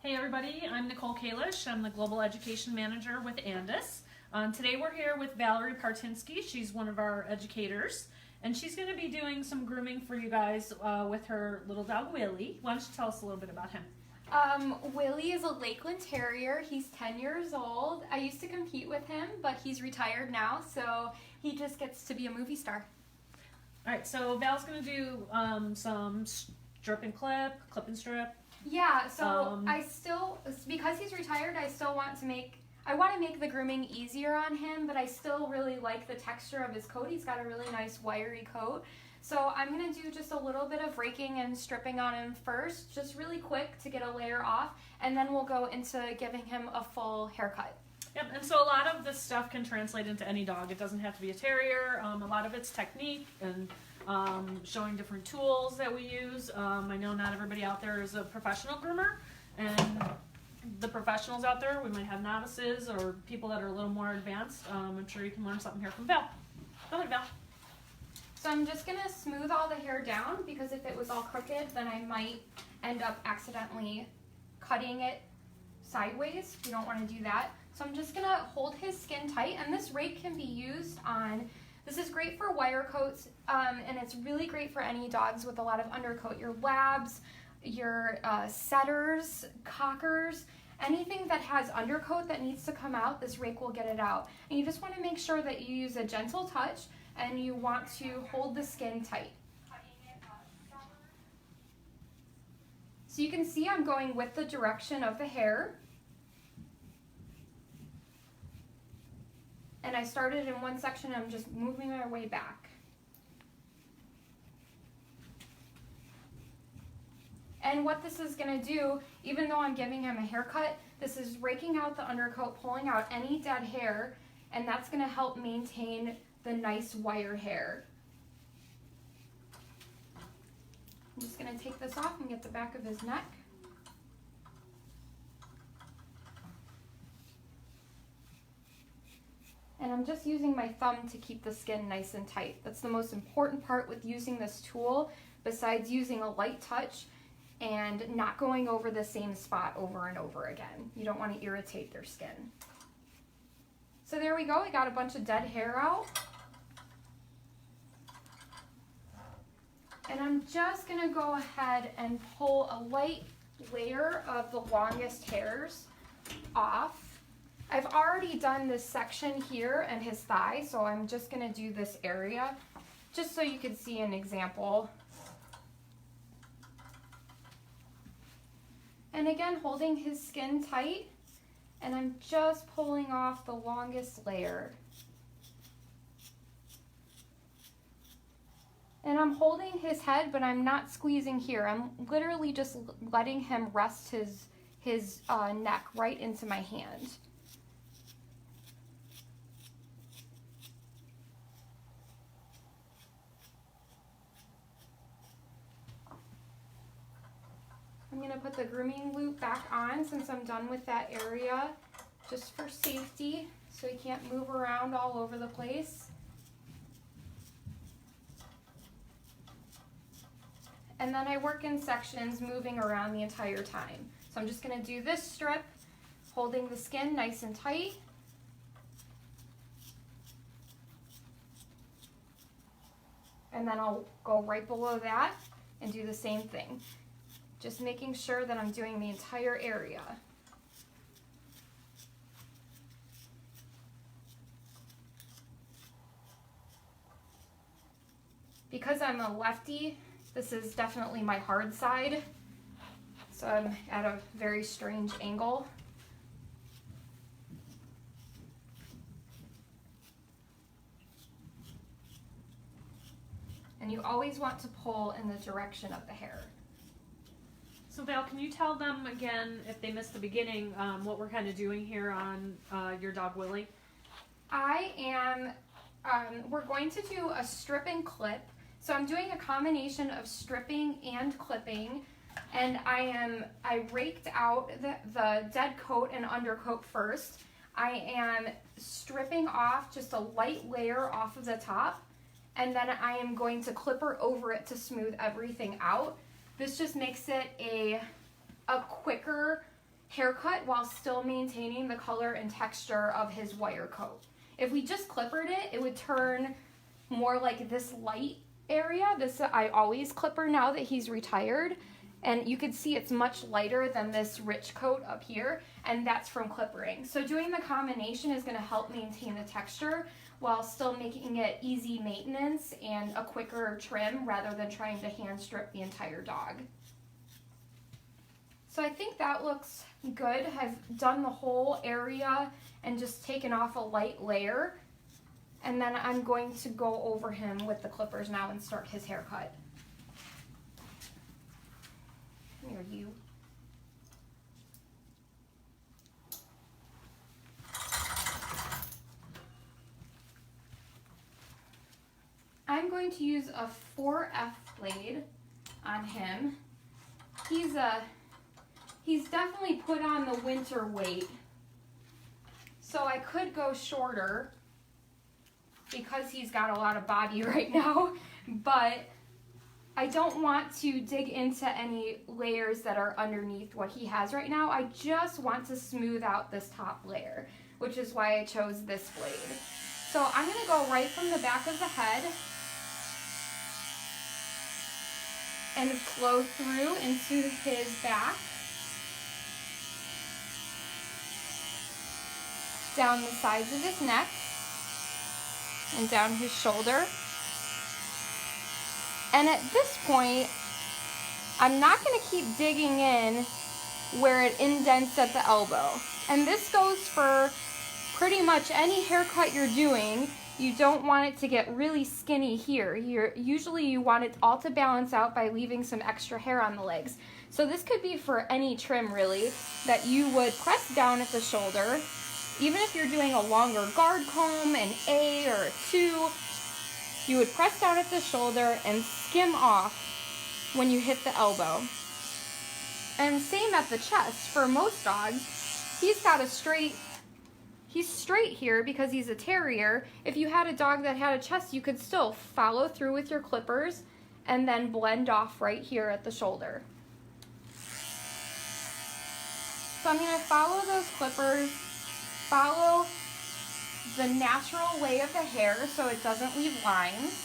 Hey everybody, I'm Nicole Kalish. I'm the Global Education Manager with Andis. Today we're here with Valerie Partynski. She's one of our educators, and she's going to be doing some grooming for you guys with her little dog Willie. Why don't you tell us a little bit about him? Willie is a Lakeland Terrier. He's 10 years old. I used to compete with him, but he's retired now, so he just gets to be a movie star. Alright, so Val's going to do some strip and clip and strip. Yeah, so because he's retired, I want to make the grooming easier on him, but I still really like the texture of his coat. He's got a really nice wiry coat. So I'm going to do just a little bit of raking and stripping on him first, just really quick to get a layer off, and then we'll go into giving him a full haircut. Yep, and so a lot of this stuff can translate into any dog. It doesn't have to be a terrier. A lot of it's technique and showing different tools that we use. I know not everybody out there is a professional groomer, and the professionals out there, we might have novices or people that are a little more advanced. I'm sure you can learn something here from Val. Go ahead, Val. So I'm just going to smooth all the hair down, because if it was all crooked, then I might end up accidentally cutting it sideways. You don't want to do that. So I'm just going to hold his skin tight, and this rake can be used on, this is great for wire coats, and it's really great for any dogs with a lot of undercoat, your labs, your setters, cockers, anything that has undercoat that needs to come out, this rake will get it out. And you just want to make sure that you use a gentle touch, and you want to hold the skin tight. So you can see I'm going with the direction of the hair. And I started in one section, I'm just moving my way back. And what this is going to do, even though I'm giving him a haircut, this is raking out the undercoat, pulling out any dead hair, and that's going to help maintain the nice wire hair. I'm just going to take this off and get the back of his neck. And I'm just using my thumb to keep the skin nice and tight. That's the most important part with using this tool, besides using a light touch and not going over the same spot over and over again. You don't want to irritate their skin. So there we go, I got a bunch of dead hair out. And I'm just going to go ahead and pull a light layer of the longest hairs off. I've already done this section here and his thigh, so I'm just going to do this area just so you can see an example. And again, holding his skin tight, and I'm just pulling off the longest layer. And I'm holding his head, but I'm not squeezing here. I'm literally just letting him rest his neck right into my hand. I'm going to put the grooming loop back on since I'm done with that area, just for safety, so he can't move around all over the place. And then I work in sections, moving around the entire time. So I'm just going to do this strip, holding the skin nice and tight. And then I'll go right below that and do the same thing. Just making sure that I'm doing the entire area. Because I'm a lefty, this is definitely my hard side, so I'm at a very strange angle. And you always want to pull in the direction of the hair. So Val, can you tell them again, if they missed the beginning, what we're kind of doing here on your dog Willie? We're going to do a strip and clip. So I'm doing a combination of stripping and clipping, and I raked out the dead coat and undercoat first. I am stripping off just a light layer off of the top, and then I am going to clipper over it to smooth everything out. This just makes it a quicker haircut while still maintaining the color and texture of his wire coat. If we just clippered it, it would turn more like this light area. This I always clipper now that he's retired, and you can see it's much lighter than this rich coat up here, and that's from clippering. So doing the combination is going to help maintain the texture while still making it easy maintenance and a quicker trim rather than trying to hand strip the entire dog. So I think that looks good. I've done the whole area and just taken off a light layer. And then I'm going to go over him with the clippers now and start his haircut. Come here, you. I'm going to use a 4F blade on him. He's definitely put on the winter weight. So I could go shorter because he's got a lot of body right now, but I don't want to dig into any layers that are underneath what he has right now. I just want to smooth out this top layer, which is why I chose this blade. So I'm gonna go right from the back of the head and flow through into his back, down the sides of his neck, and down his shoulder. And at this point, I'm not going to keep digging in where it indents at the elbow. And this goes for pretty much any haircut you're doing. You don't want it to get really skinny here. Usually you want it all to balance out by leaving some extra hair on the legs. So this could be for any trim really, that you would press down at the shoulder. Even if you're doing a longer guard comb, an A or a 2, you would press down at the shoulder and skim off when you hit the elbow. And same at the chest. For most dogs, he's straight here because he's a terrier. If you had a dog that had a chest, you could still follow through with your clippers and then blend off right here at the shoulder. So I'm going to follow those clippers, follow the natural lay of the hair so it doesn't leave lines.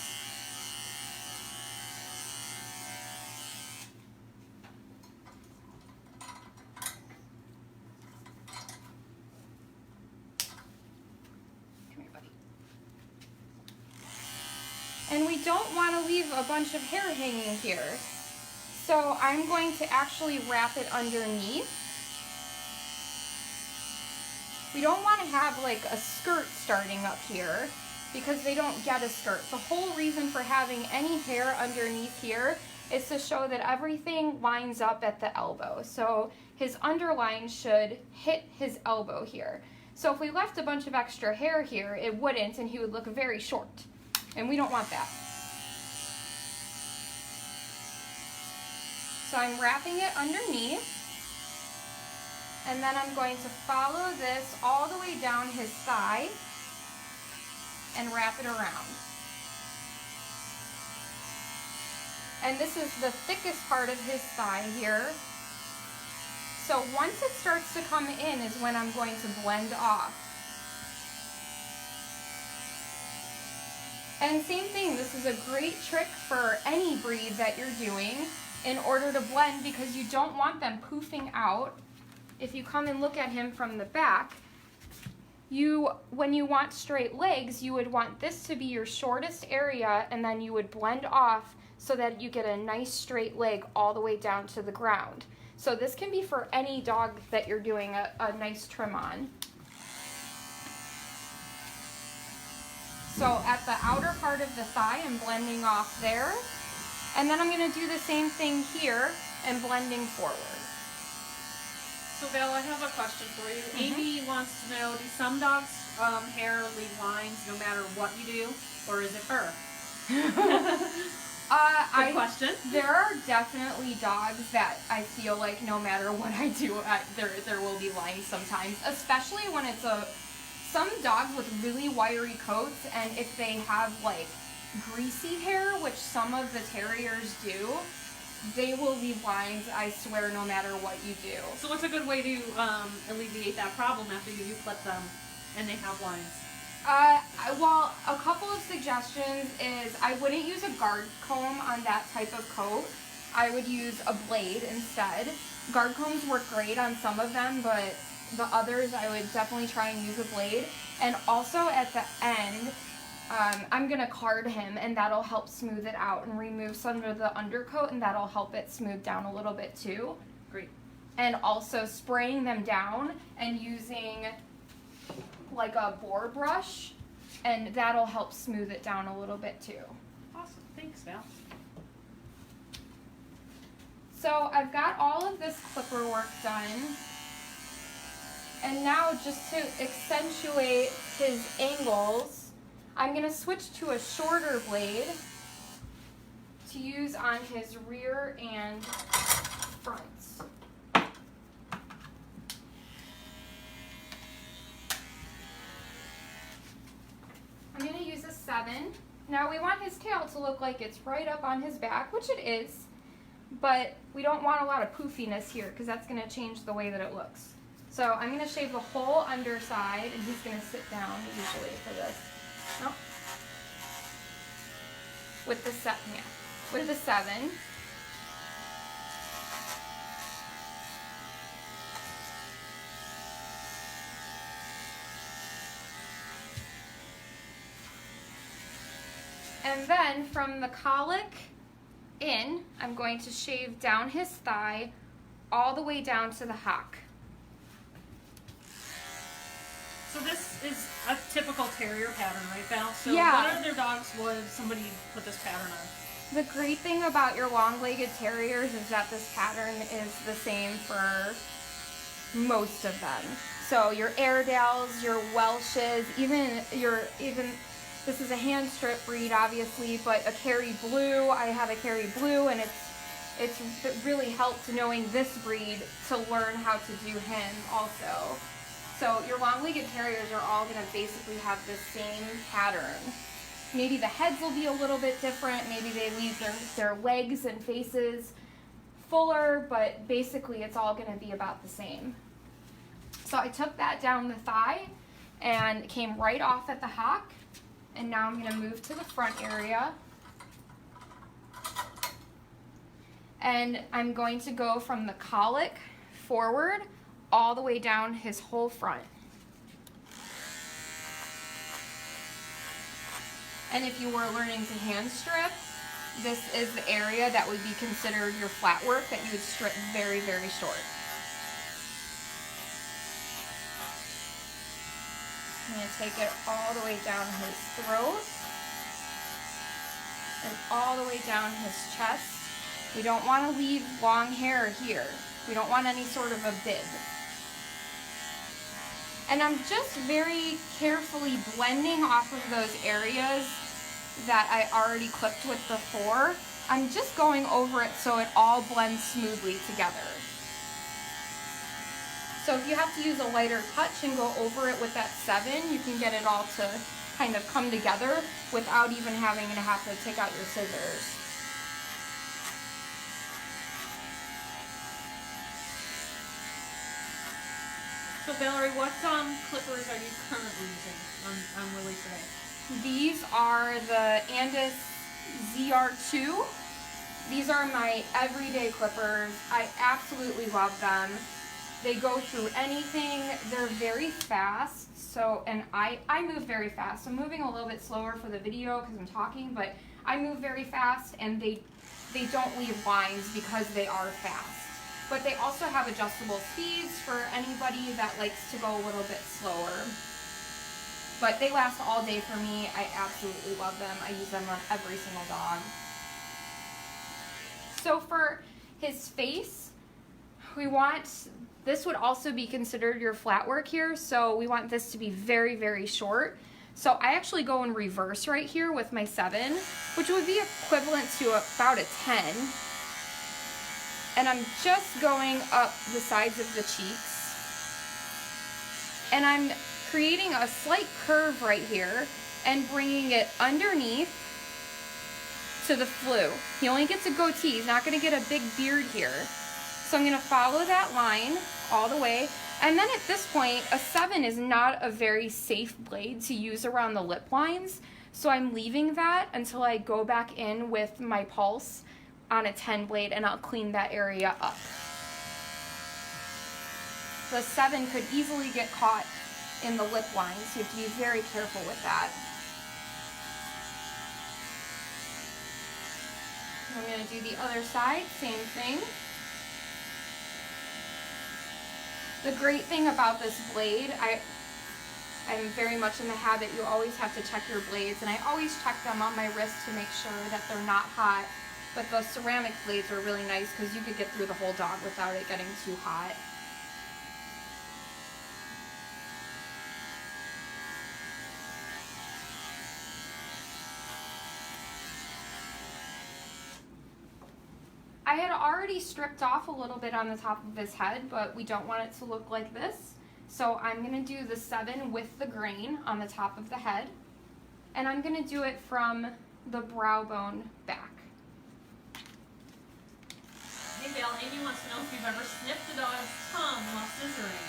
Come here, buddy. And we don't want to leave a bunch of hair hanging here. So I'm going to actually wrap it underneath. We don't want to have like a skirt starting up here because they don't get a skirt. The whole reason for having any hair underneath here is to show that everything lines up at the elbow. So his underline should hit his elbow here. So if we left a bunch of extra hair here, it wouldn't, and he would look very short. And we don't want that. So I'm wrapping it underneath. And then I'm going to follow this all the way down his thigh and wrap it around. And this is the thickest part of his thigh here. So once it starts to come in is when I'm going to blend off. And same thing, this is a great trick for any breed that you're doing in order to blend because you don't want them poofing out. If you come and look at him from the back, when you want straight legs, you would want this to be your shortest area and then you would blend off so that you get a nice straight leg all the way down to the ground. So this can be for any dog that you're doing a nice trim on. So at the outer part of the thigh, I'm blending off there. And then I'm going to do the same thing here and blending forward. So Val, I have a question for you. Amy wants to know, do some dogs' hair leave lines no matter what you do, or is it fur? Good question. There are definitely dogs that I feel like no matter what I do, there will be lines sometimes, especially when it's some dogs with really wiry coats, and if they have like greasy hair, which some of the terriers do, they will leave lines, I swear, no matter what you do. So what's a good way to alleviate that problem after you clip them and they have lines? Well, a couple of suggestions is I wouldn't use a guard comb on that type of coat. I would use a blade instead. Guard combs work great on some of them, but the others I would definitely try and use a blade. And also at the end, I'm going to card him, and that'll help smooth it out and remove some of the undercoat, and that'll help it smooth down a little bit too. Great. And also spraying them down and using like a boar brush, and that'll help smooth it down a little bit too. Awesome. Thanks, Val. So I've got all of this clipper work done. And now, just to accentuate his angles, I'm going to switch to a shorter blade to use on his rear and fronts. I'm going to use a 7. Now we want his tail to look like it's right up on his back, which it is, but we don't want a lot of poofiness here because that's going to change the way that it looks. So I'm going to shave the whole underside, and he's going to sit down usually for this. Nope. With the 7. With the 7. And then from the colic in, I'm going to shave down his thigh all the way down to the hock. So this is a typical terrier pattern, right, Val? So Yeah. what other dogs would somebody put this pattern on? The great thing about your long-legged terriers is that this pattern is the same for most of them. So your Airedales, your Welshes, even this is a hand strip breed, obviously, but a Kerry Blue. I have a Kerry Blue, and it really helped knowing this breed to learn how to do him also. So your long-legged terriers are all going to basically have the same pattern. Maybe the heads will be a little bit different. Maybe they leave their legs and faces fuller, but basically it's all going to be about the same. So I took that down the thigh and came right off at the hock. And now I'm going to move to the front area. And I'm going to go from the colic forward all the way down his whole front. And if you were learning to hand strip, this is the area that would be considered your flat work that you would strip very, very short. I'm going to take it all the way down his throat and all the way down his chest. We don't want to leave long hair here. We don't want any sort of a bib. And I'm just very carefully blending off of those areas that I already clipped with before. I'm just going over it so it all blends smoothly together. So if you have to use a lighter touch and go over it with that 7, you can get it all to kind of come together without even having to have to take out your scissors. So Valerie, what clippers are you currently using on Willie today? These are the Andis ZR2. These are my everyday clippers. I absolutely love them. They go through anything. They're very fast. So, and I move very fast. I'm moving a little bit slower for the video because I'm talking, but I move very fast, and they don't leave lines because they are fast. But they also have adjustable speeds for anybody that likes to go a little bit slower. But they last all day for me. I absolutely love them. I use them on every single dog. So for his face, this would also be considered your flat work here, so we want this to be very, very short. So I actually go in reverse right here with my 7, which would be equivalent to about a 10. And I'm just going up the sides of the cheeks. And I'm creating a slight curve right here and bringing it underneath to the flu. He only gets a goatee. He's not going to get a big beard here. So I'm going to follow that line all the way. And then at this point, a 7 is not a very safe blade to use around the lip lines. So I'm leaving that until I go back in with my pulse on a 10 blade, and I'll clean that area up. The 7 could easily get caught in the lip lines, so you have to be very careful with that. I'm going to do the other side, same thing. The great thing about this blade, I'm very much in the habit, you always have to check your blades, and I always check them on my wrist to make sure that they're not hot. But the ceramic blades are really nice because you could get through the whole dog without it getting too hot. I had already stripped off a little bit on the top of his head, but we don't want it to look like this. So I'm going to do the 7 with the grain on the top of the head. And I'm going to do it from the brow bone back. Hey Val, Amy wants to know if you've ever sniffed a dog's tongue while scissoring.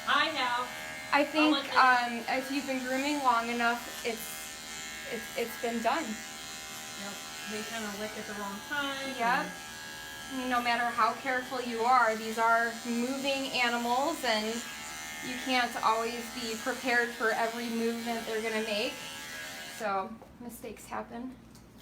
I have. I think if you've been grooming long enough, it's been done. Yep. They kind of lick at the wrong time. Yep. No matter how careful you are, these are moving animals, and you can't always be prepared for every movement they're going to make. So mistakes happen,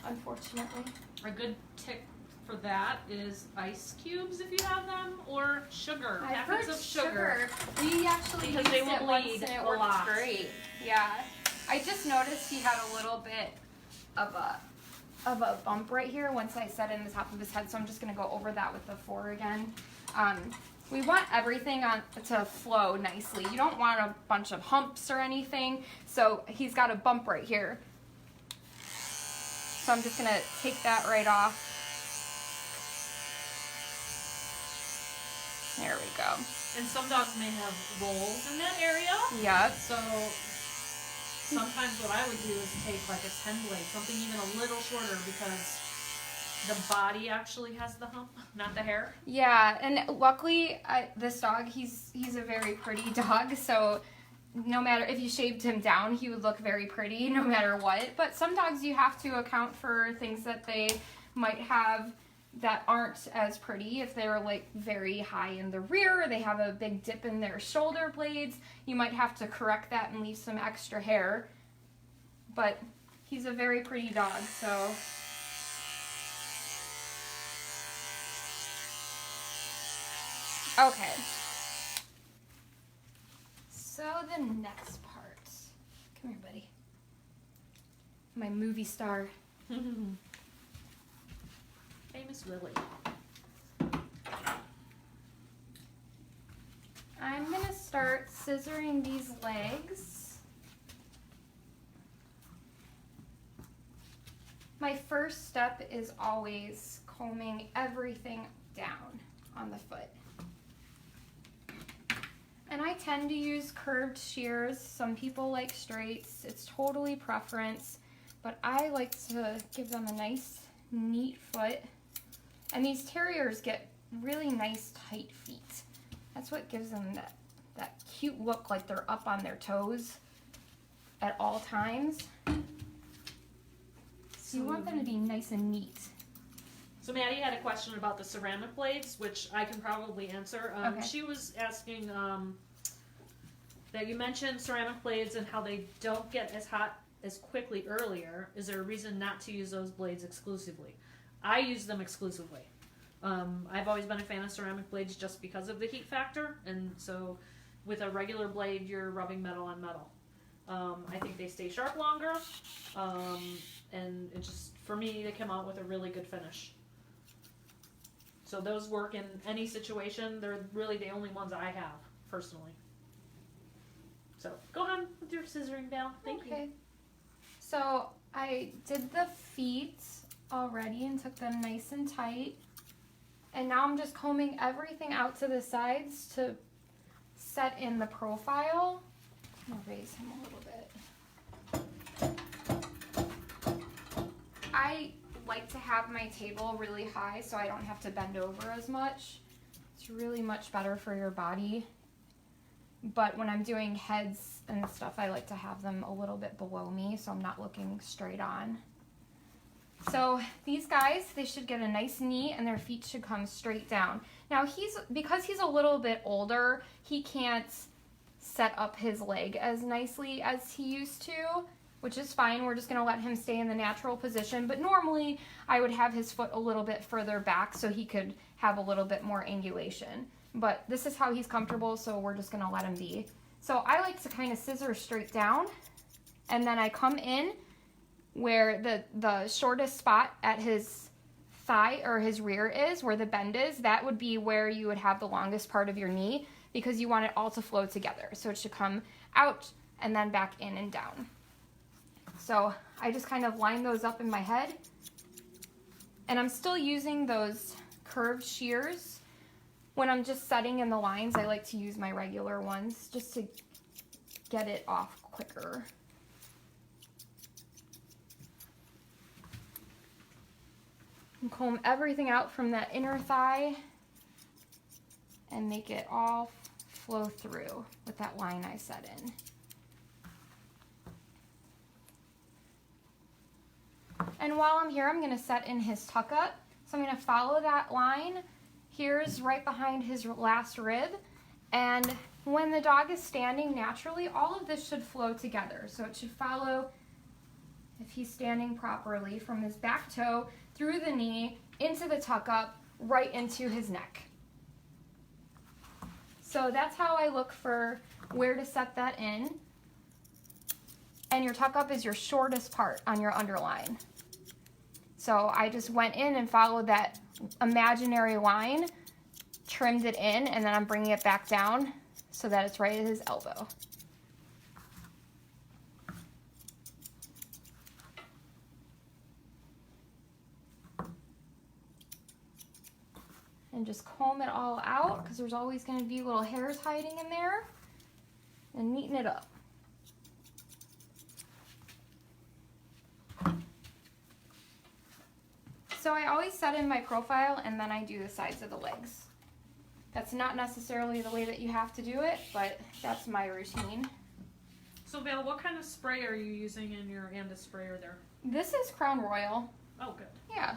unfortunately. A good tip for that is ice cubes if you have them, or sugar. I've Packets heard of sugar. We actually Because used they will it once bleed and it a worked lot. great. Yeah. I just noticed he had a little bit of a bump right here once I set in the top of his head, so I'm just going to go over that with the 4 again. We want everything to flow nicely. You don't want a bunch of humps or anything, so he's got a bump right here. So I'm just going to take that right off. There we go. And some dogs may have rolls in that area. Yep. So sometimes what I would do is take like a 10 blade, something even a little shorter, because the body actually has the hump, not the hair. Yeah, and luckily this dog, he's a very pretty dog, so no matter if you shaved him down, he would look very pretty no matter what. But some dogs you have to account for things that they might have that aren't as pretty. If they're like very high in the rear, they have a big dip in their shoulder blades, you might have to correct that and leave some extra hair. But he's a very pretty dog, so. Okay. So the next part. Come here, buddy. My movie star. Famous Willie. I'm going to start scissoring these legs. My first step is always combing everything down on the foot. And I tend to use curved shears. Some people like straights. It's totally preference. But I like to give them a nice, neat foot. And these terriers get really nice, tight feet. That's what gives them that cute look, like they're up on their toes at all times. So you want them to be nice and neat. So Maddie had a question about the ceramic blades, which I can probably answer. Okay. She was asking that you mentioned ceramic blades and how they don't get as hot as quickly earlier. Is there a reason not to use those blades exclusively? I use them exclusively. I've always been a fan of ceramic blades just because of the heat factor, and so with a regular blade, you're rubbing metal on metal. I think they stay sharp longer, and it just, for me, they come out with a really good finish. So those work in any situation. They're really the only ones I have, personally. So go on with your scissoring, Val. Thank you. So I did the feet already and took them nice and tight. And now I'm just combing everything out to the sides to set in the profile. I'm gonna raise him a little bit. I like to have my table really high so I don't have to bend over as much. It's really much better for your body. But when I'm doing heads and stuff, I like to have them a little bit below me so I'm not looking straight on. So these guys, they should get a nice knee and their feet should come straight down. Now because he's a little bit older, he can't set up his leg as nicely as he used to, which is fine. We're just gonna let him stay in the natural position. But normally I would have his foot a little bit further back so he could have a little bit more angulation. But this is how he's comfortable, so we're just gonna let him be. So I like to kind of scissor straight down, and then I come in where the shortest spot at his thigh or his rear is, where the bend is. That would be where you would have the longest part of your knee, because you want it all to flow together. So it should come out and then back in and down. So I just kind of line those up in my head. And I'm still using those curved shears. When I'm just setting in the lines, I like to use my regular ones just to get it off quicker. And comb everything out from that inner thigh and make it all flow through with that line I set in. And while I'm here, I'm going to set in his tuck up. So I'm going to follow that line. Here's right behind his last rib. And when the dog is standing naturally, all of this should flow together. So it should follow, if he's standing properly, from his back toe through the knee, into the tuck up, right into his neck. So that's how I look for where to set that in. And your tuck up is your shortest part on your underline. So I just went in and followed that imaginary line, trimmed it in, and then I'm bringing it back down so that it's right at his elbow. And just comb it all out, because there's always going to be little hairs hiding in there, and neaten it up. So I always set in my profile and then I do the sides of the legs. That's not necessarily the way that you have to do it, but that's my routine. So Val, what kind of spray are you using in your Andis sprayer there? This is Crown Royal. Oh, good. Yeah.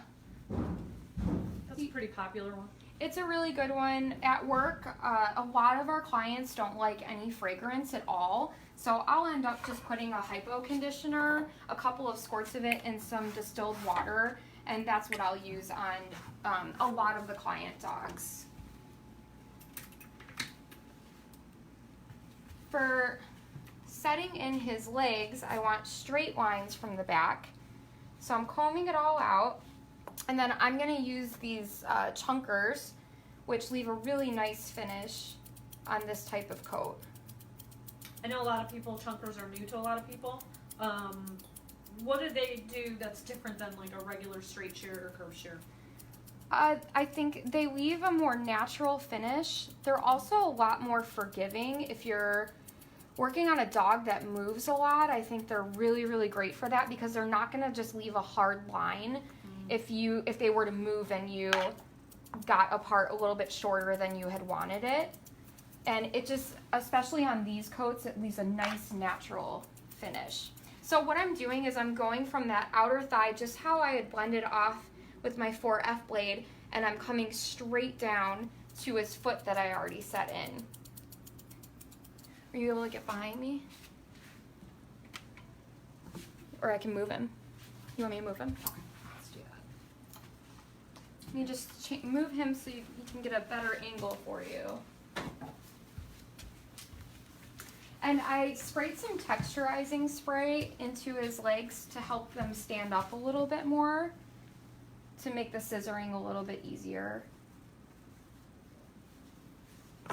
That's a pretty popular one. It's a really good one. At work, a lot of our clients don't like any fragrance at all. So I'll end up just putting a hypo conditioner, a couple of squirts of it, and some distilled water. And that's what I'll use on a lot of the client dogs. For setting in his legs, I want straight lines from the back. So I'm combing it all out. And then I'm going to use these chunkers, which leave a really nice finish on this type of coat. I know a lot of people, chunkers are new to a lot of people. What do they do that's different than like a regular straight shear or curved shear? I think they leave a more natural finish. They're also a lot more forgiving. If you're working on a dog that moves a lot, I think they're really, really great for that, because they're not going to just leave a hard line if they were to move and you got a part a little bit shorter than you had wanted it. And it just, especially on these coats, it leaves a nice natural finish. So what I'm doing is I'm going from that outer thigh, just how I had blended off with my 4F blade, and I'm coming straight down to his foot that I already set in. Are you able to get behind me? Or I can move him. You want me to move him? Okay, let's do that. Let me just move him so you can get a better angle for you. And I sprayed some texturizing spray into his legs to help them stand up a little bit more, to make the scissoring a little bit easier.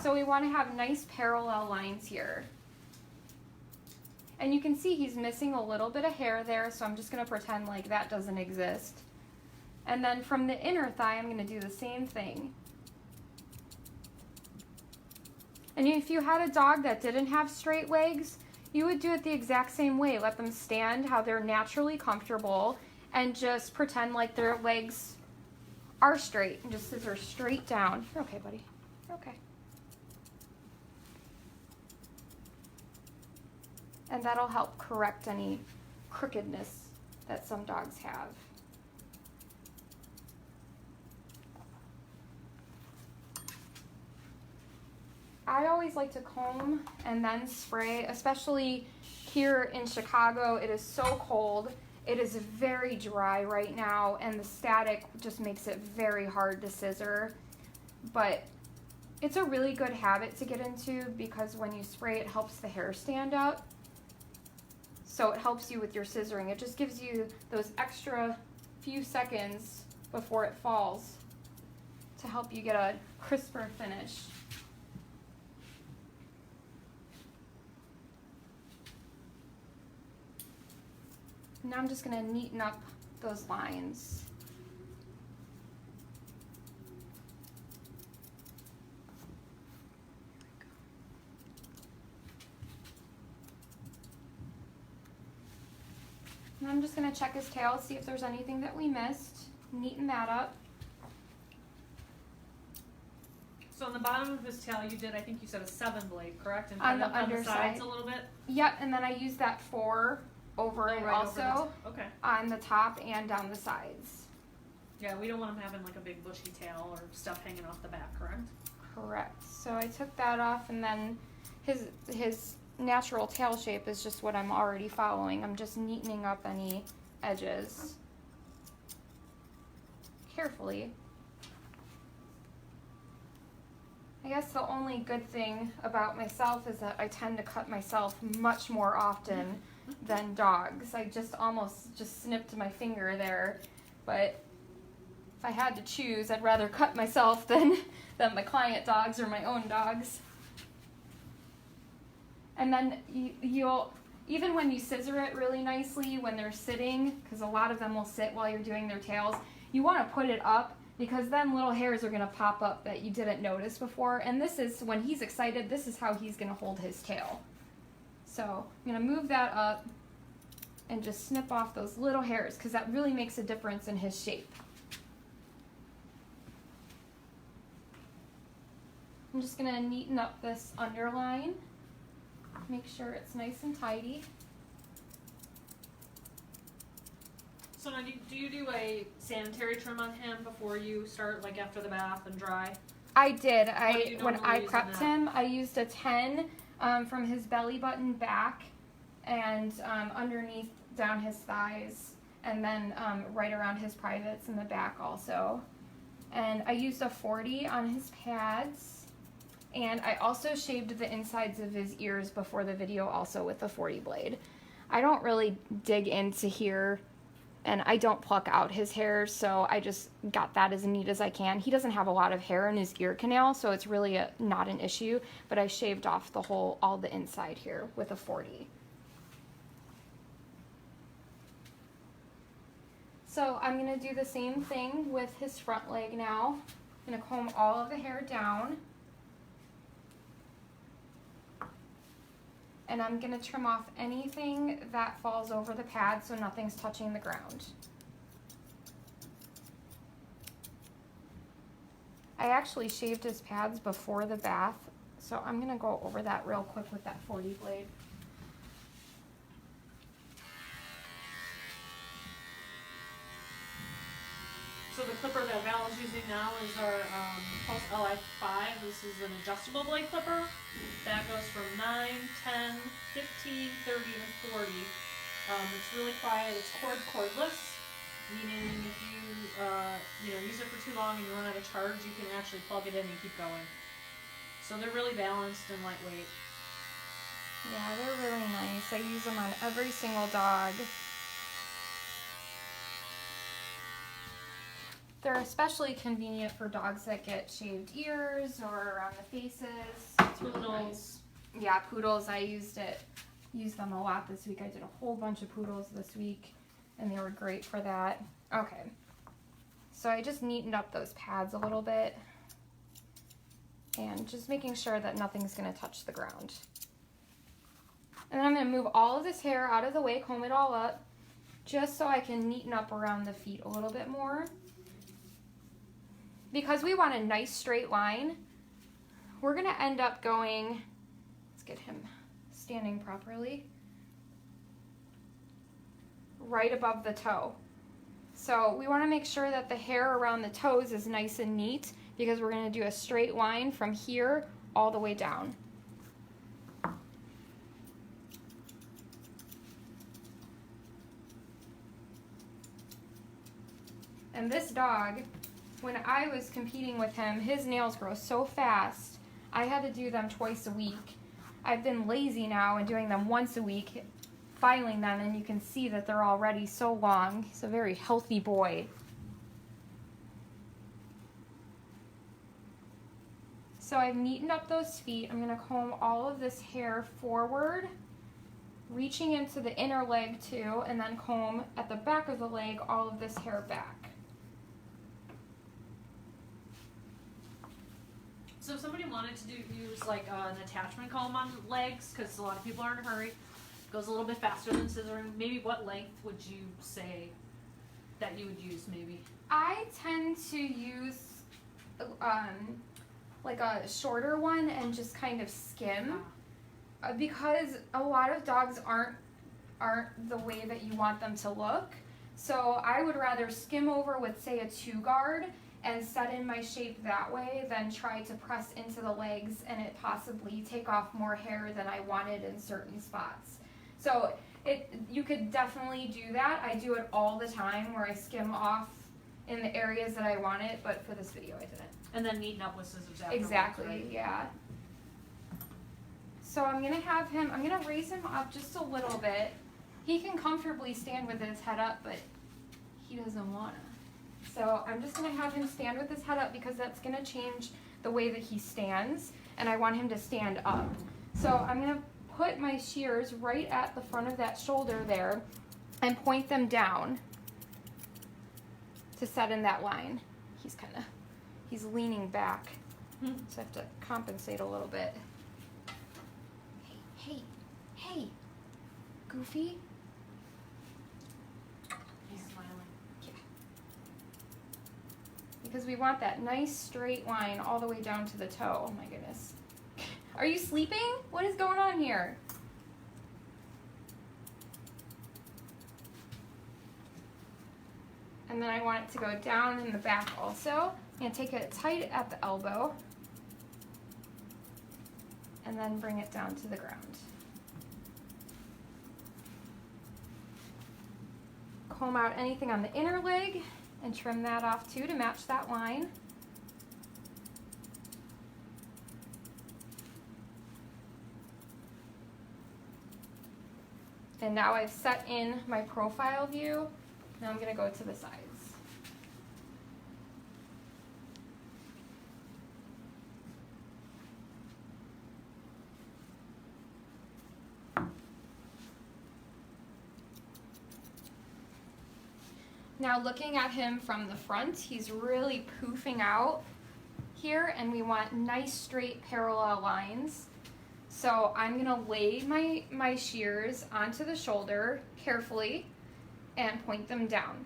So we want to have nice parallel lines here. And you can see he's missing a little bit of hair there, so I'm just going to pretend like that doesn't exist. And then from the inner thigh, I'm going to do the same thing. And if you had a dog that didn't have straight legs, you would do it the exact same way. Let them stand how they're naturally comfortable, and just pretend like their legs are straight and just scissor straight down. You're okay, buddy. You're okay. And that'll help correct any crookedness that some dogs have. I always like to comb and then spray, especially here in Chicago. It is so cold. It is very dry right now, and the static just makes it very hard to scissor. But it's a really good habit to get into because when you spray, it helps the hair stand up. So it helps you with your scissoring. It just gives you those extra few seconds before it falls to help you get a crisper finish. Now I'm just going to neaten up those lines. And I'm just going to check his tail, see if there's anything that we missed. Neaten that up. So on the bottom of his tail, you did, I think you said a 7 blade, correct? And On the kind of underside. sides a little bit? Yep, and then I use that 4 over it Right also over okay. on the top and down the sides. Yeah, we don't want him having like a big bushy tail or stuff hanging off the back, correct? Correct. So I took that off, and then his natural tail shape is just what I'm already following. I'm just neatening up any edges carefully. I guess the only good thing about myself is that I tend to cut myself much more often than dogs. I just almost just snipped my finger there, but if I had to choose, I'd rather cut myself than my client dogs or my own dogs. And then you'll, even when you scissor it really nicely when they're sitting, because a lot of them will sit while you're doing their tails, you want to put it up because then little hairs are going to pop up that you didn't notice before. And this is, when he's excited, this is how he's going to hold his tail. So I'm going to move that up and just snip off those little hairs because that really makes a difference in his shape. I'm just going to neaten up this underline. Make sure it's nice and tidy. So now, do you do a sanitary trim on him before you start, like after the bath and dry? I did. When normally I use in prepped that? him, I used a 10 from his belly button back and underneath down his thighs, and then right around his privates in the back also. And I used a 40 on his pads. And I also shaved the insides of his ears before the video also with the 40 blade. I don't really dig into here, and I don't pluck out his hair, so I just got that as neat as I can. He doesn't have a lot of hair in his ear canal, so it's really not an issue, but I shaved off all the inside here with a 40. So I'm going to do the same thing with his front leg now. I'm going to comb all of the hair down. And I'm going to trim off anything that falls over the pad so nothing's touching the ground. I actually shaved his pads before the bath, so I'm going to go over that real quick with that 40 blade. So the clipper that Val is using now is our Pulse LI5. This is an adjustable blade clipper. That goes from 9, 10, 15, 30, and 40. It's really quiet. It's cordless, meaning if you use it for too long and you run out of charge, you can actually plug it in and keep going. So they're really balanced and lightweight. Yeah, they're really nice. I use them on every single dog. They're especially convenient for dogs that get shaved ears or around the faces. It's really nice. Yeah, poodles. I used them a lot this week. I did a whole bunch of poodles this week, and they were great for that. Okay. So I just neatened up those pads a little bit, and just making sure that nothing's going to touch the ground. And then I'm going to move all of this hair out of the way, comb it all up, just so I can neaten up around the feet a little bit more. Because we want a nice straight line, we're gonna end up going, let's get him standing properly, right above the toe. So we wanna make sure that the hair around the toes is nice and neat because we're gonna do a straight line from here all the way down. And this dog, when I was competing with him, his nails grow so fast, I had to do them twice a week. I've been lazy now and doing them once a week, filing them, and you can see that they're already so long. He's a very healthy boy. So I've neatened up those feet. I'm gonna comb all of this hair forward, reaching into the inner leg too, and then comb at the back of the leg all of this hair back. So if somebody wanted to use like an attachment comb on legs, because a lot of people are in a hurry, goes a little bit faster than scissoring, maybe what length would you say that you would use maybe? I tend to use like a shorter one and just kind of skim because a lot of dogs aren't the way that you want them to look. So I would rather skim over with, say, a 2-guard and set in my shape that way than try to press into the legs and it possibly take off more hair than I wanted in certain spots. So you could definitely do that. I do it all the time where I skim off in the areas that I want it, but for this video I didn't. And then neaten up with scissors afterwards, Exactly, right? yeah. So I'm gonna raise him up just a little bit. He can comfortably stand with his head up, but he doesn't wanna. So I'm just gonna have him stand with his head up because that's gonna change the way that he stands, and I want him to stand up. So I'm gonna put my shears right at the front of that shoulder there and point them down to set in that line. He's leaning back, so I have to compensate a little bit. Hey, Goofy. He's smiling. Yeah. Because we want that nice straight line all the way down to the toe. Oh my goodness. Are you sleeping? What is going on here? And then I want it to go down in the back also. I'm going to take it tight at the elbow and then bring it down to the ground. Comb out anything on the inner leg and trim that off too to match that line. And now I've set in my profile view. Now I'm going to go to the sides. Now looking at him from the front, he's really poofing out here, and we want nice straight parallel lines. So I'm gonna lay my shears onto the shoulder carefully and point them down.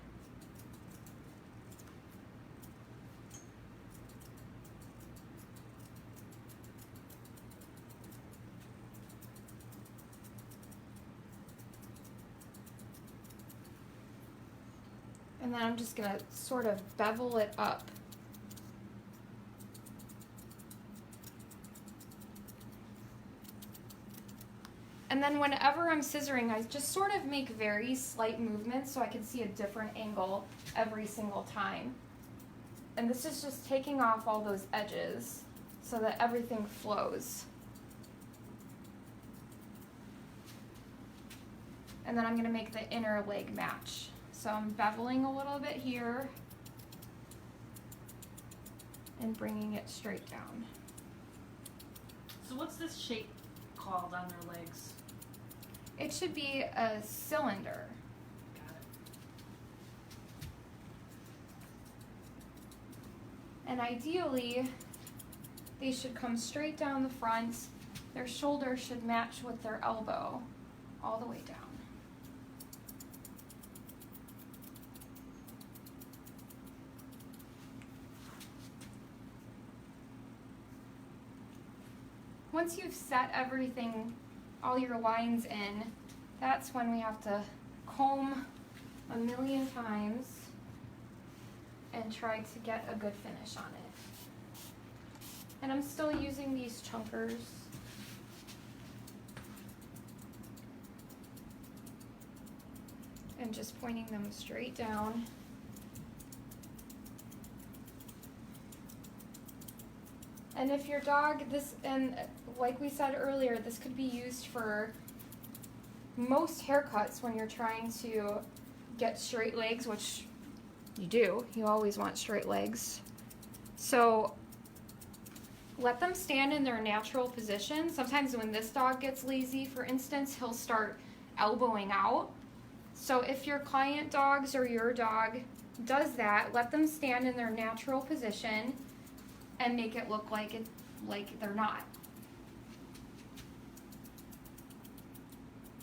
And then I'm just gonna sort of bevel it up. And then whenever I'm scissoring, I just sort of make very slight movements so I can see a different angle every single time. And this is just taking off all those edges so that everything flows. And then I'm gonna make the inner leg match. So I'm beveling a little bit here and bringing it straight down. So what's this shape called on their legs? It should be a cylinder. Got it. And ideally, they should come straight down the front. Their shoulder should match with their elbow all the way down. once you've set everything, all your lines in, that's when we have to comb a million times and try to get a good finish on it. And I'm still using these chunkers. And just pointing them straight down. And if your dog, and like we said earlier, this could be used for most haircuts when you're trying to get straight legs, which you do. You always want straight legs. So let them stand in their natural position. Sometimes when this dog gets lazy, for instance, he'll start elbowing out. So if your client dogs or your dog does that, let them stand in their natural position and make it look like they're not.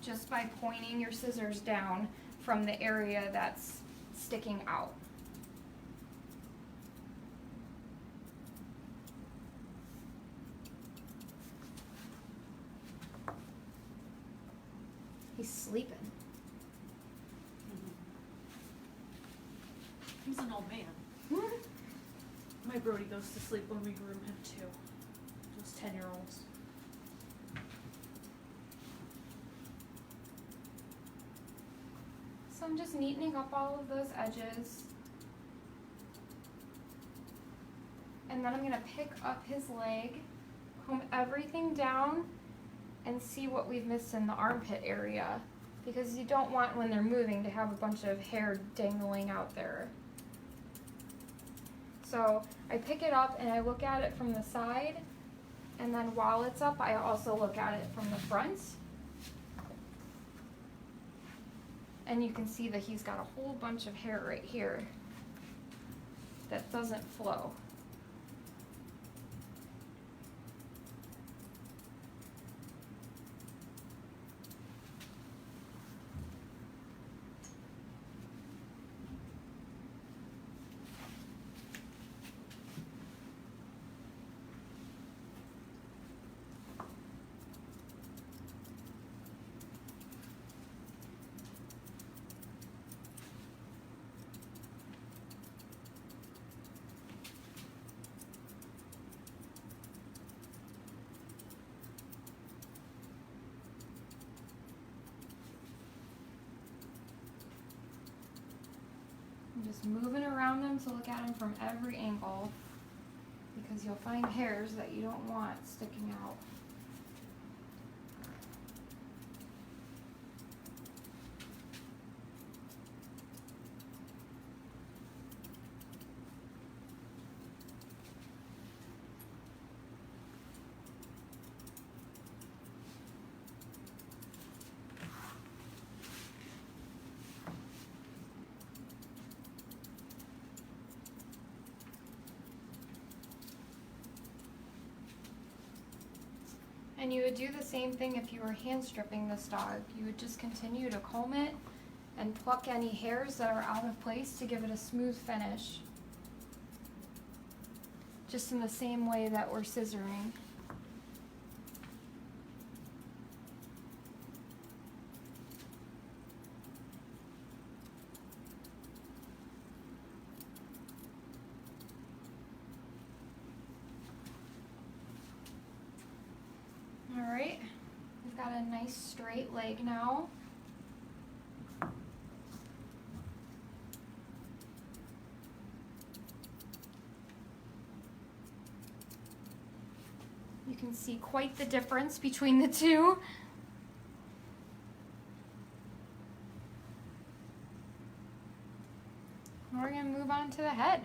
Just by pointing your scissors down from the area that's sticking out. He's sleeping. He's an old man. My Brody goes to sleep when we groom him too. Those 10-year-olds. So I'm just neatening up all of those edges. And then I'm going to pick up his leg, comb everything down, and see what we've missed in the armpit area. Because you don't want, when they're moving, to have a bunch of hair dangling out there. So I pick it up and I look at it from the side, and then while it's up, I also look at it from the front. And you can see that he's got a whole bunch of hair right here that doesn't flow. Just moving around them to look at them from every angle, because you'll find hairs that you don't want sticking out. And you would do the same thing if you were hand stripping this dog. You would just continue to comb it and pluck any hairs that are out of place to give it a smooth finish. Just in the same way that we're scissoring. Alright, we've got a nice straight leg now. You can see quite the difference between the two. We're going to move on to the head.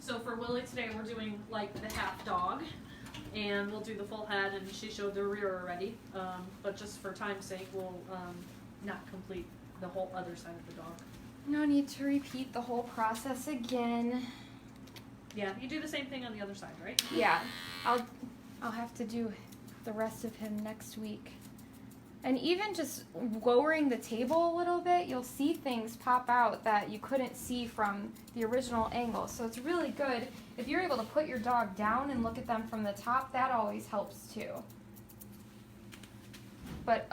So for Willie today, we're doing like the half dog, and we'll do the full head, and she showed the rear already, but just for time's sake, we'll not complete the whole other side of the dog. No need to repeat the whole process again. Yeah, you do the same thing on the other side, right? Yeah, I'll have to do the rest of him next week. And even just lowering the table a little bit, you'll see things pop out that you couldn't see from the original angle. So it's really good. If you're able to put your dog down and look at them from the top, that always helps too. But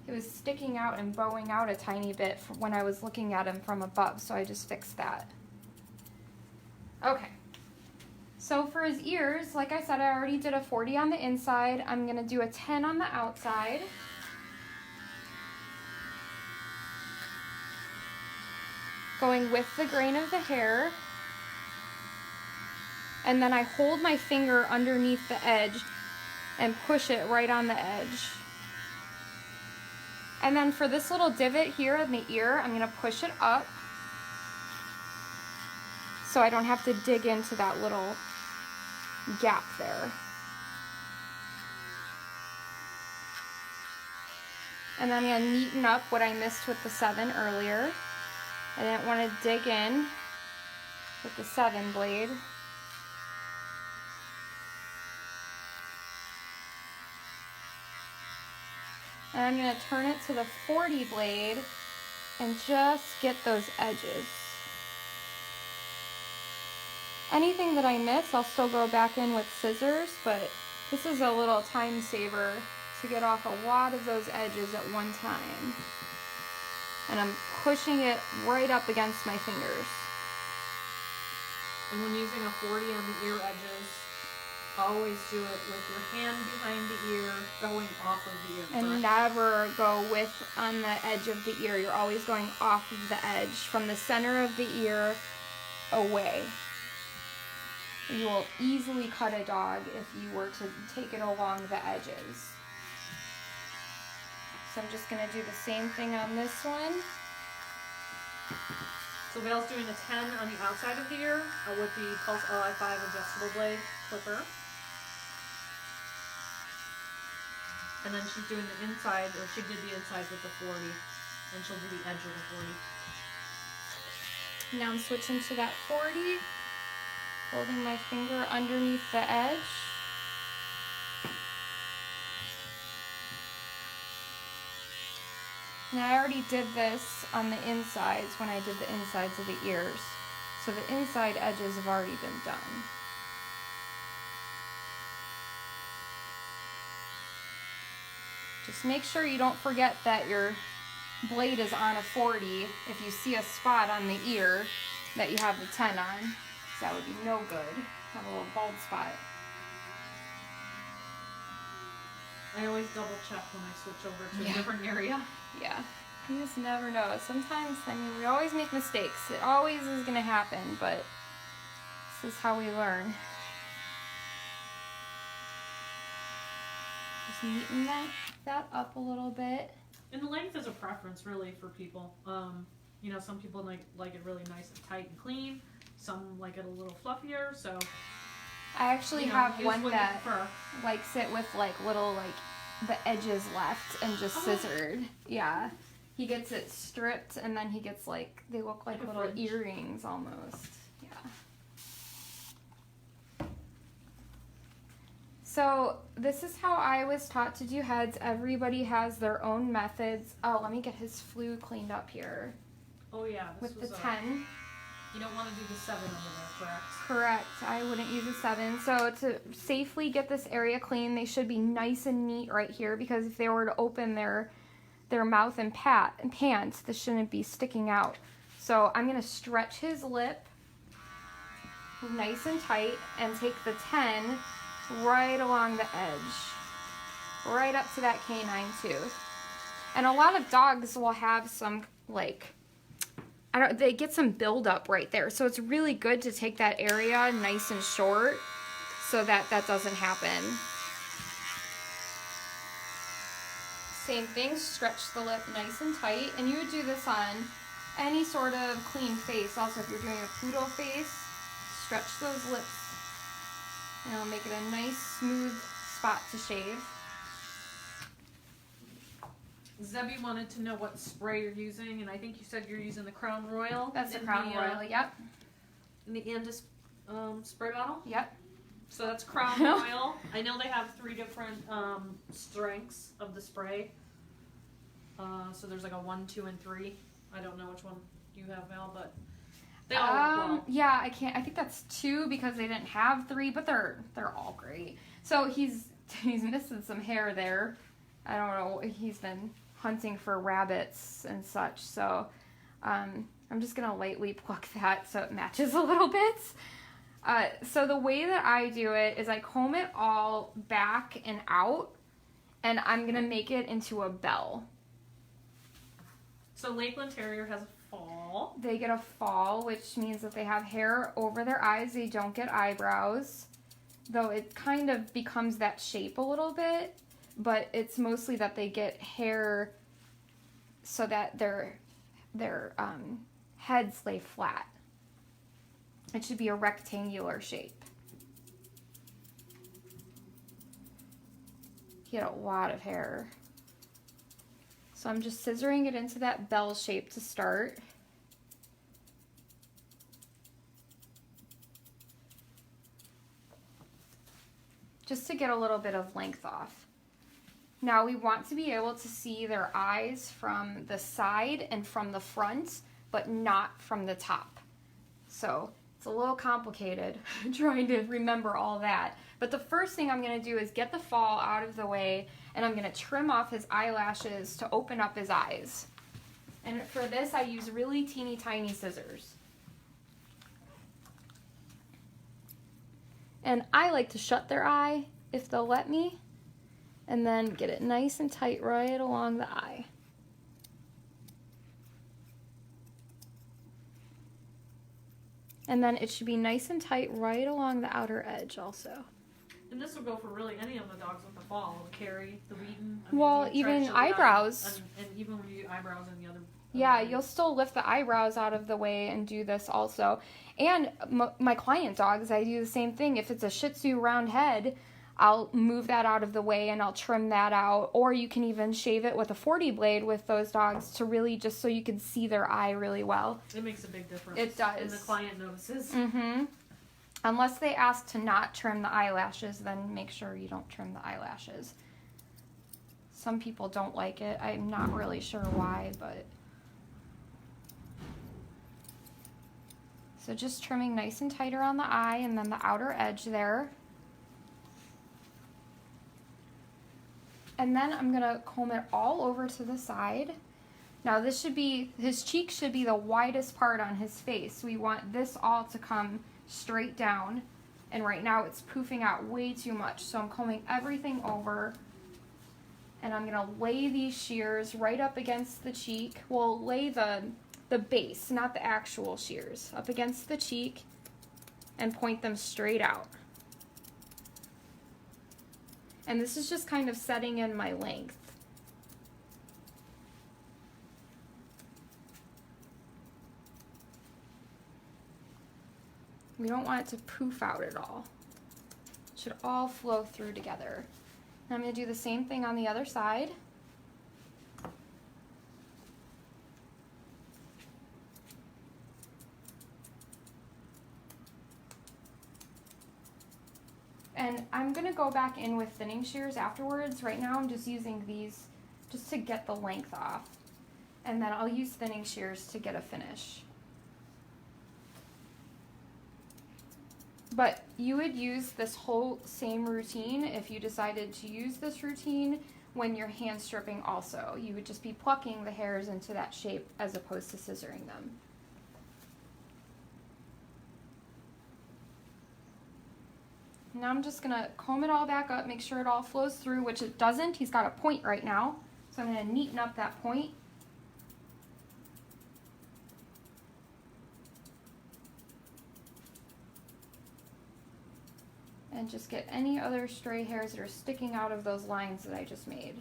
it was sticking out and bowing out a tiny bit when I was looking at him from above, so I just fixed that. Okay. So for his ears, like I said, I already did a 40 on the inside. I'm going to do a 10 on the outside. Going with the grain of the hair. And then I hold my finger underneath the edge and push it right on the edge. And then for this little divot here in the ear, I'm going to push it up so I don't have to dig into that little gap there. And then I'm going to neaten up what I missed with the 7 earlier. I didn't want to dig in with the 7 blade. And I'm going to turn it to the 40 blade and just get those edges. Anything that I miss, I'll still go back in with scissors, but this is a little time saver to get off a lot of those edges at one time. And I'm pushing it right up against my fingers. And when using a 40 on the ear edges, always do it with your hand behind the ear, going off of the ear. And never go with on the edge of the ear. You're always going off of the edge, from the center of the ear away. You will easily cut a dog if you were to take it along the edges. So I'm just going to do the same thing on this one. So Vale's doing a 10 on the outside of the ear with the Pulse LI5 adjustable blade clipper. And then she's doing the inside, or she did the inside with the 40, and she'll do the edge of the 40. Now I'm switching to that 40. Holding my finger underneath the edge. And I already did this on the insides when I did the insides of the ears. So the inside edges have already been done. Just make sure you don't forget that your blade is on a 40 if you see a spot on the ear that you have the 10 on. That would be no good. Have a little bald spot. I always double check when I switch over to a different area. Yeah. You just never know. Sometimes, I mean, we always make mistakes. It always is going to happen, but this is how we learn. Just neaten that up a little bit. And the length is a preference, really, for people. You know, some people like it really nice and tight and clean. Some like it a little fluffier, so I actually have one that likes it with like little the edges left and just scissored. Yeah. He gets it stripped and then he gets they look like little earrings almost. Yeah. So this is how I was taught to do heads. Everybody has their own methods. Oh, let me get his flue cleaned up here. Oh yeah. This with was the 10. You don't want to do the 7 over there, correct? Correct. I wouldn't use a 7. So to safely get this area clean, they should be nice and neat right here, because if they were to open their mouth and pants, this shouldn't be sticking out. So I'm going to stretch his lip nice and tight and take the 10 right along the edge, right up to that canine tooth. And a lot of dogs will have some they get some buildup right there. So it's really good to take that area nice and short so that doesn't happen. Same thing, stretch the lip nice and tight. And you would do this on any sort of clean face. Also, if you're doing a poodle face, stretch those lips. And it'll make it a nice, smooth spot to shave. Zebby wanted to know what spray you're using, and I think you said you're using the Crown Royal. That's the Crown Royal, yep. In the Andis spray bottle? Yep. So that's Crown Royal. I know they have 3 different strengths of the spray. So there's like a 1, 2, and 3. I don't know which one you have, Val, but they all work well. Yeah, I think that's 2 because they didn't have 3, but they're all great. So he's missing some hair there. I don't know. He's been hunting for rabbits and such. So I'm just gonna lightly pluck that so it matches a little bit. So the way that I do it is I comb it all back and out, and I'm gonna make it into a bell. So Lakeland Terrier has a fall. They get a fall, which means that they have hair over their eyes. They don't get eyebrows, though it kind of becomes that shape a little bit, but it's mostly that they get hair so that their heads lay flat. It should be a rectangular shape. He had a lot of hair. So I'm just scissoring it into that bell shape to start. Just to get a little bit of length off. Now we want to be able to see their eyes from the side and from the front, but not from the top. So it's a little complicated trying to remember all that. But the first thing I'm going to do is get the fall out of the way, and I'm going to trim off his eyelashes to open up his eyes. And for this, I use really teeny tiny scissors. And I like to shut their eye if they'll let me, and then get it nice and tight right along the eye. And then it should be nice and tight right along the outer edge also. And this will go for really any of the dogs with the fall. The Carrie, the Wheaton. Well, even eyebrows. And even when you do eyebrows and the other. Yeah, you'll still lift the eyebrows out of the way and do this also. And my client dogs, I do the same thing. If it's a Shih Tzu round head, I'll move that out of the way and I'll trim that out. Or you can even shave it with a 40 blade with those dogs to really just so you can see their eye really well. It makes a big difference. It does. And the client notices. Mm-hmm. Unless they ask to not trim the eyelashes, then make sure you don't trim the eyelashes. Some people don't like it. I'm not really sure why, but... So just trimming nice and tight around the eye and then the outer edge there. And then I'm going to comb it all over to the side. Now this should be, his cheek should be the widest part on his face. We want this all to come straight down. And right now it's poofing out way too much. So I'm combing everything over. And I'm going to lay these shears right up against the cheek. We'll lay the base, not the actual shears, up against the cheek and point them straight out. And this is just kind of setting in my length. We don't want it to poof out at all. It should all flow through together. And I'm going to do the same thing on the other side. And I'm going to go back in with thinning shears afterwards. Right now I'm just using these just to get the length off. And then I'll use thinning shears to get a finish. But you would use this whole same routine if you decided to use this routine when you're hand stripping also. You would just be plucking the hairs into that shape as opposed to scissoring them. Now I'm just going to comb it all back up, make sure it all flows through, which it doesn't. He's got a point right now. So I'm going to neaten up that point. And just get any other stray hairs that are sticking out of those lines that I just made.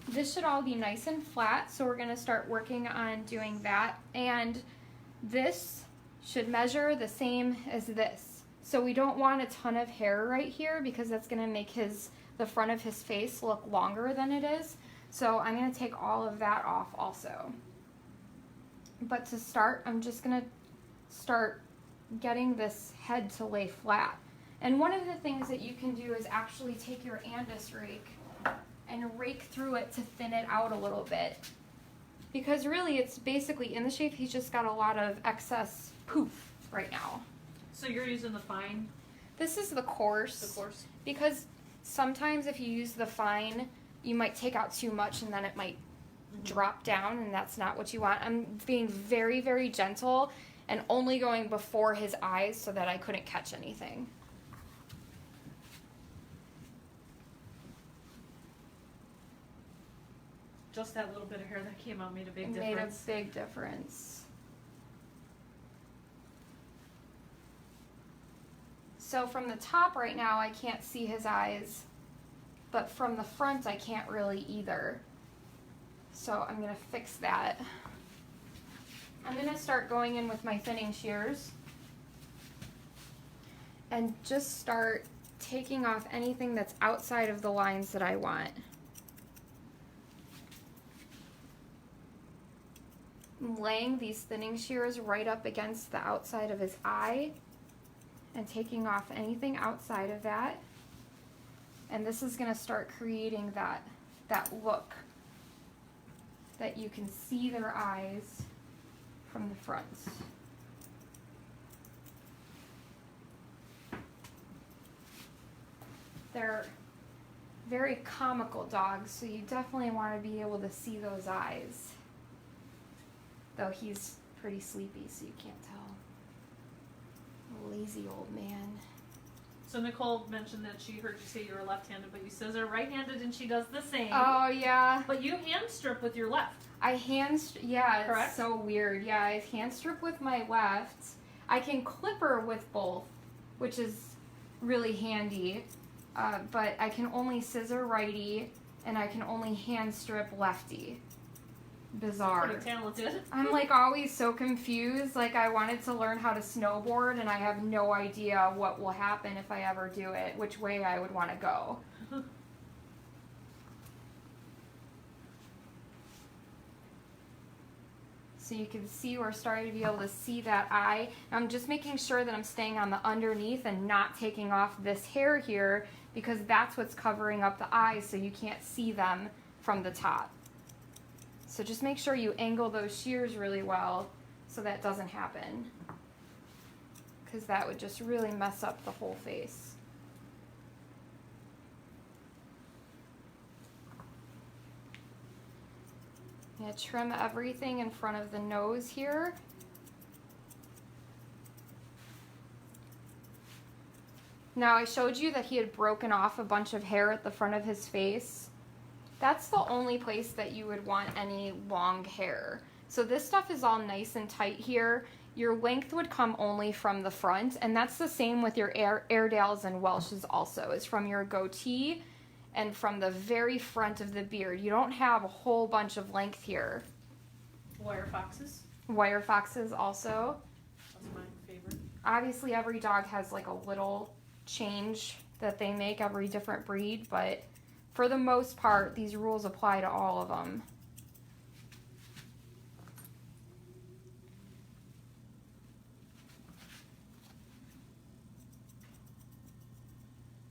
This should all be nice and flat, so we're going to start working on doing that. And this should measure the same as this. So we don't want a ton of hair right here because that's going to make the front of his face look longer than it is. So I'm going to take all of that off also. But to start, I'm just going to start getting this head to lay flat. And one of the things that you can do is actually take your Andis rake and rake through it to thin it out a little bit. Because really it's basically in the shape, he's just got a lot of excess poof right now. So you're using the fine? This is the coarse. The coarse? Because sometimes if you use the fine, you might take out too much and then it might drop down, and that's not what you want. I'm being very, very gentle and only going before his eyes so that I couldn't catch anything. Just that little bit of hair that came out made a big It made a difference. big difference. So from the top right now, I can't see his eyes, but from the front, I can't really either. So I'm gonna fix that. I'm gonna start going in with my thinning shears and just start taking off anything that's outside of the lines that I want. I'm laying these thinning shears right up against the outside of his eye and taking off anything outside of that. And this is going to start creating that look that you can see their eyes from the front. They're very comical dogs, so you definitely want to be able to see those eyes. Though he's pretty sleepy, so you can't tell. Lazy old man. So Nicole mentioned that she heard you say you were left-handed, but you says they're right-handed and she does the same. Oh, yeah. But you hand strip with your left. Yeah, it's Correct? so weird. Yeah, I hand strip with my left. I can clipper with both, which is really handy. But I can only scissor righty, and I can only hand strip lefty. Bizarre. Pretty talented. I'm like always so confused. Like I wanted to learn how to snowboard and I have no idea what will happen if I ever do it, which way I would want to go. So you can see we're starting to be able to see that eye. I'm just making sure that I'm staying on the underneath and not taking off this hair here because that's what's covering up the eyes so you can't see them from the top. So just make sure you angle those shears really well so that doesn't happen, because that would just really mess up the whole face. I'm going to trim everything in front of the nose here. Now I showed you that he had broken off a bunch of hair at the front of his face. That's the only place that you would want any long hair. So this stuff is all nice and tight here. Your length would come only from the front, and that's the same with your Airedales and Welshes also, is from your goatee and from the very front of the beard. You don't have a whole bunch of length here. Wire foxes. Wire foxes also. That's my favorite. Obviously every dog has like a little change that they make, every different breed, but for the most part, these rules apply to all of them.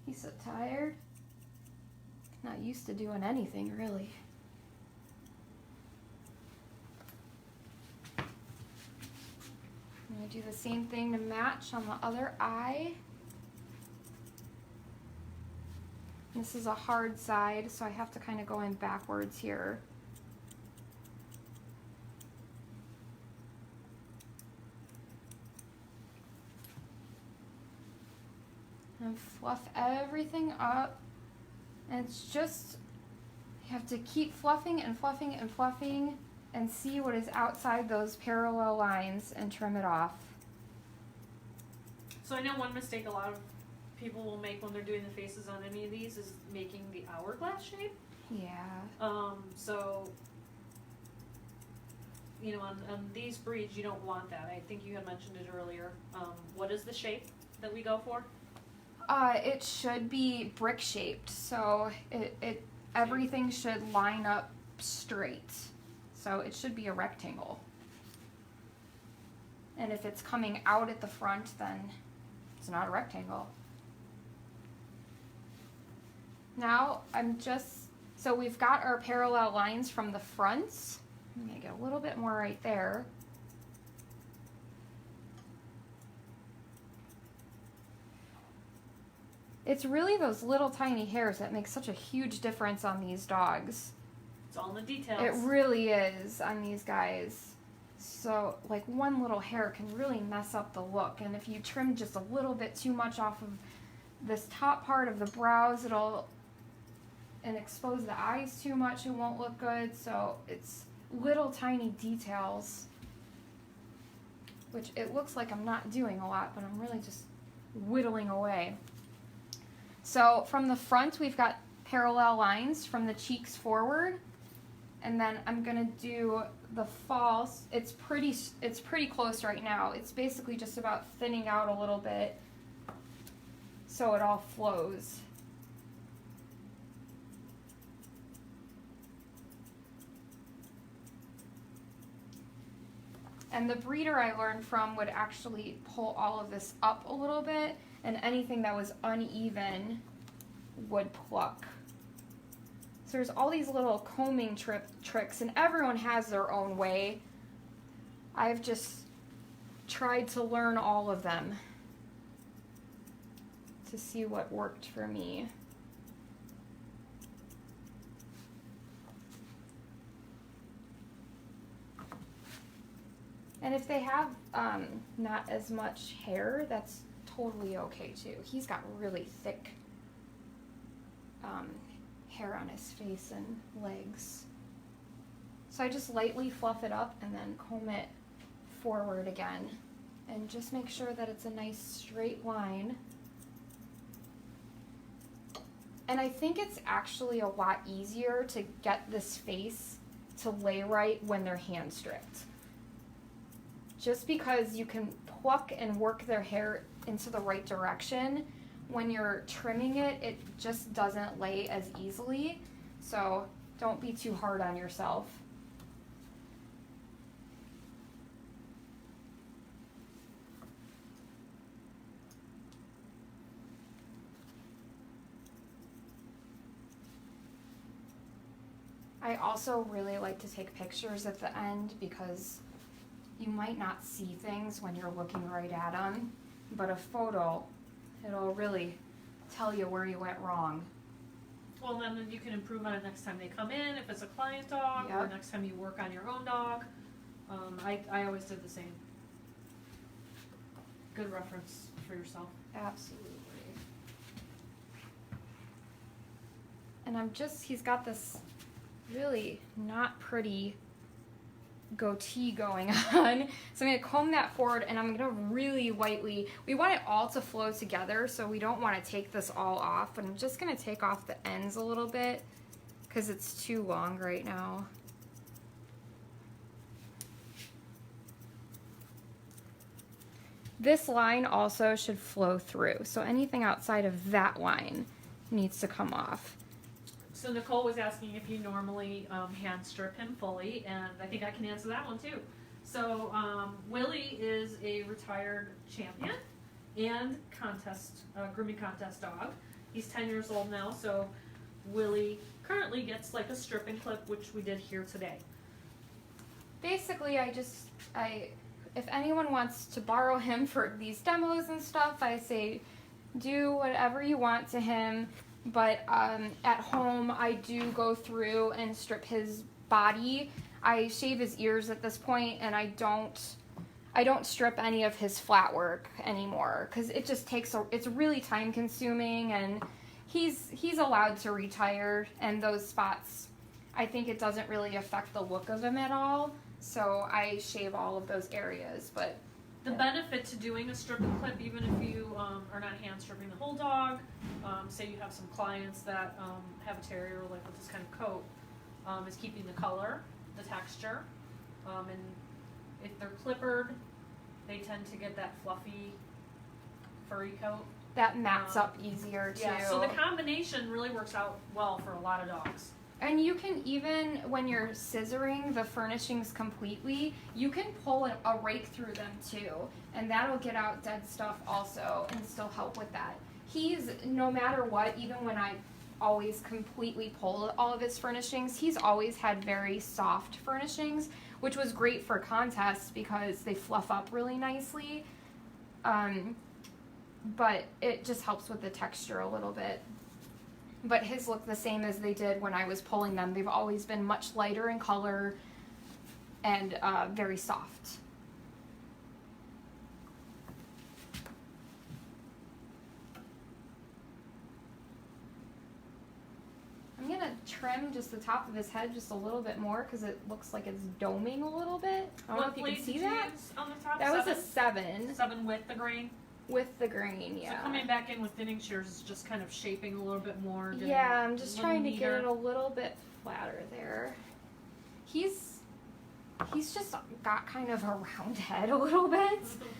He's so tired. Not used to doing anything, really. I'm going to do the same thing to match on the other eye. This is a hard side, so I have to kind of go in backwards here. And fluff everything up. And it's just, you have to keep fluffing and fluffing and fluffing and see what is outside those parallel lines and trim it off. So I know one mistake a lot of people will make when they're doing the faces on any of these is making the hourglass shape. Yeah. So, you know, on these breeds, you don't want that. I think you had mentioned it earlier. What is the shape that we go for? It should be brick shaped, so it everything should line up straight. So it should be a rectangle. And if it's coming out at the front, then it's not a rectangle. Now so we've got our parallel lines from the fronts. I'm gonna get a little bit more right there. It's really those little tiny hairs that make such a huge difference on these dogs. It's all in the details. It really is on these guys. So, like, one little hair can really mess up the look. And if you trim just a little bit too much off of this top part of the brows, and expose the eyes too much, it won't look good. So it's little tiny details, which it looks like I'm not doing a lot, but I'm really just whittling away. So from the front, we've got parallel lines from the cheeks forward, and then I'm gonna do the false. It's pretty close right now. It's basically just about thinning out a little bit so it all flows. And the breeder I learned from would actually pull all of this up a little bit, and anything that was uneven would pluck. So there's all these little combing tricks, and everyone has their own way. I've just tried to learn all of them to see what worked for me. And if they have not as much hair, that's totally okay too. He's got really thick hair on his face and legs. So I just lightly fluff it up and then comb it forward again. And just make sure that it's a nice straight line. And I think it's actually a lot easier to get this face to lay right when they're hand stripped. Just because you can pluck and work their hair into the right direction, when you're trimming it, it just doesn't lay as easily. So don't be too hard on yourself. I also really like to take pictures at the end because you might not see things when you're looking right at them, but a photo, it'll really tell you where you went wrong. Well, then you can improve on it next time they come in, if it's a client dog, or next time you work on your own dog. I always did the same. Good reference for yourself. Absolutely. And he's got this really not pretty goatee going on. So I'm going to comb that forward, and I'm going to really lightly, we want it all to flow together, so we don't want to take this all off, but I'm just going to take off the ends a little bit because it's too long right now. This line also should flow through, so anything outside of that line needs to come off. So Nicole was asking if you normally hand strip him fully, and I think I can answer that one too. So Willie is a retired champion and grooming contest dog. He's 10 years old now, so Willie currently gets like a stripping clip, which we did here today. Basically, if anyone wants to borrow him for these demos and stuff, I say do whatever you want to him. But at home, I do go through and strip his body. I shave his ears at this point, and I don't strip any of his flat work anymore because it just it's really time consuming, and he's allowed to retire, and those spots, I think it doesn't really affect the look of him at all. So I shave all of those areas, but the benefit to doing a strip and clip, even if you are not hand stripping the whole dog, say you have some clients that have a terrier like with this kind of coat, is keeping the color, the texture, and if they're clippered, they tend to get that fluffy, furry coat. that mats up easier too. Yeah, so the combination really works out well for a lot of dogs. And you can even, when you're scissoring the furnishings completely, you can pull a rake through them too. And that'll get out dead stuff also and still help with that. He's, no matter what, even when I always completely pull all of his furnishings, he's always had very soft furnishings, which was great for contests because they fluff up really nicely. But it just helps with the texture a little bit. But his look the same as they did when I was pulling them. They've always been much lighter in color and very soft. I'm gonna trim just the top of his head just a little bit more because it looks like it's doming a little bit. I don't know if you can see that. On the top? That was a 7. 7 with the grain? With the grain, yeah. So coming back in with thinning shears is just kind of shaping a little bit more. Yeah, I'm just trying to get it a little bit flatter there. He's just got kind of a round head a little bit,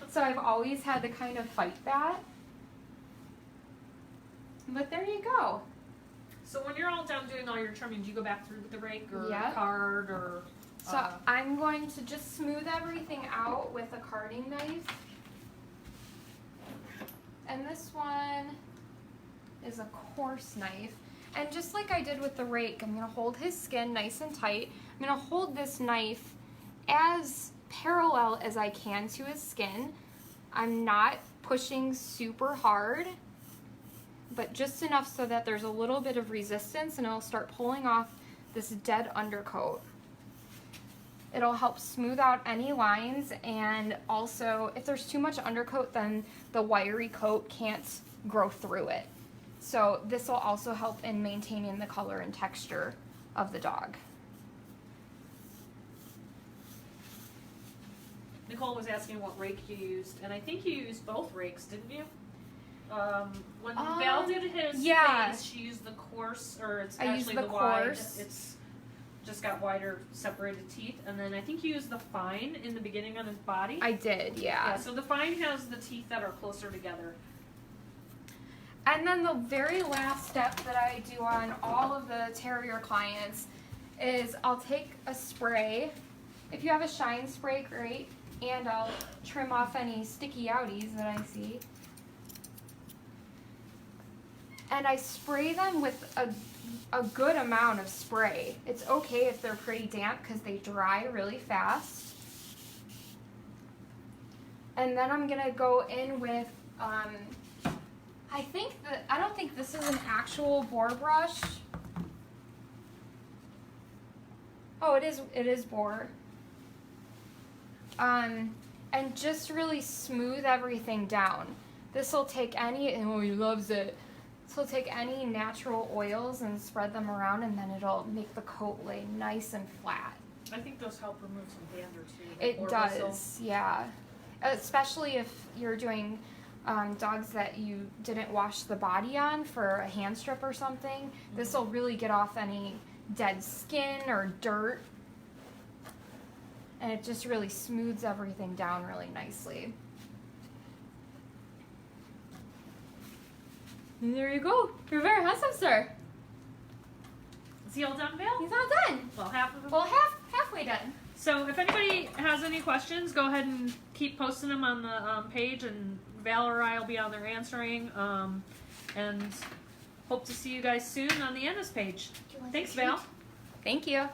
so I've always had to kind of fight that. But there you go. So when you're all done doing all your trimming, do you go back through with the rake or card or? So I'm going to just smooth everything out with a carding knife. And this one is a coarse knife. And just like I did with the rake, I'm going to hold his skin nice and tight. I'm going to hold this knife as parallel as I can to his skin. I'm not pushing super hard, but just enough so that there's a little bit of resistance and it'll start pulling off this dead undercoat. It'll help smooth out any lines, and also if there's too much undercoat, then the wiry coat can't grow through it. So this will also help in maintaining the color and texture of the dog. Nicole was asking what rake you used, and I think you used both rakes, didn't you? When Val did his face, she used the coarse, or it's actually the wide. It's just got wider separated teeth, and then I think you used the fine in the beginning on his body. I did, yeah. Yeah, so the fine has the teeth that are closer together. And then the very last step that I do on all of the Terrier clients is I'll take a spray. If you have a shine spray, great, and I'll trim off any sticky outies that I see. And I spray them with a good amount of spray. It's okay if they're pretty damp because they dry really fast. And then I'm gonna go in with, I don't think this is an actual boar brush. Oh, it is boar. And just really smooth everything down. This will take any, oh, he loves it. So take any natural oils and spread them around, and then it'll make the coat lay nice and flat. I think those help remove some dander too. It does, yeah. Especially if you're doing dogs that you didn't wash the body on for a hand strip or something. This will really get off any dead skin or dirt. And it just really smooths everything down really nicely. And there you go. You're very handsome, sir. Is he all done, Val? He's all done. Well, half of them. Well, halfway done. So if anybody has any questions, go ahead and keep posting them on the page, and Val or I will be on there answering. And hope to see you guys soon on the Andis page. Thanks, Val. Thank you.